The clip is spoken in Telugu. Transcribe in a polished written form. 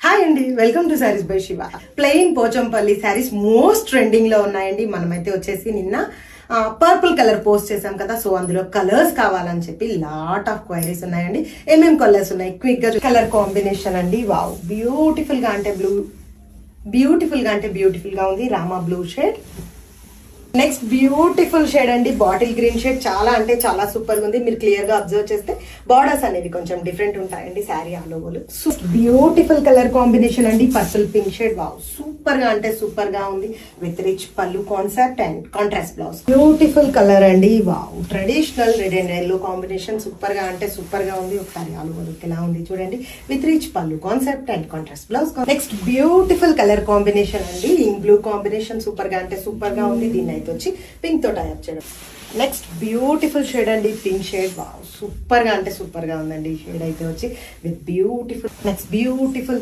హాయ్ అండి, welcome to sarees by Siva. Plain Pochampally sarees most trending లో ఉన్నాయండి. మనమైతే వచ్చేసి నిన్న పర్పుల్ కలర్ పోస్ట్ చేసాం కదా, సో అందులో కలర్స్ కావాలని చెప్పి లాట్ ఆఫ్ క్వైరీస్ ఉన్నాయండి. ఏమేం కలర్స్ ఉన్నాయి క్విక్ గా కలర్ కాంబినేషన్ అండి. వావ్, బ్యూటిఫుల్ గా అంటే బ్యూటిఫుల్ గా ఉంది. Rama blue shade, next beautiful shade అండి బాటిల్ గ్రీన్ షేడ్. చాలా అంటే చాలా సూపర్ గా ఉంది. మీరు క్లియర్ గా అబ్జర్వ్ చేస్తే బార్డర్స్ అనేవి కొంచెం డిఫరెంట్ ఉంటాయండి sari all over. Beautiful colour combination అండి purple pink shade. Wow, super గా అంటే సూపర్ గా ఉంది విత్ రిచ్ పళ్ళు concept and contrast blouse. Beautiful colour అండి. Wow, traditional red and yellow combination super గా అంటే సూపర్ గా ఉంది. ఒకసారి ఆల్ ఓవర్ ఎలా ఉంది చూడండి విత్ రిచ్ పళ్ళు concept and contrast blouse. Next beautiful colour combination అండి ఇంక్ బ్లూ కాంబినేషన్ సూపర్ గా అంటే సూపర్ గా ఉంది. దీన్ని వచ్చి పింక్ తో టైప్ చేయడం. నెక్స్ట్ బ్యూటిఫుల్ షేడ్ అండి పింక్ షేడ్. వావ్, సూపర్ గా అంటే సూపర్ గా ఉందండి ఈ షేడ్ అయితే వచ్చి విత్ బ్యూటిఫుల్. Next beautiful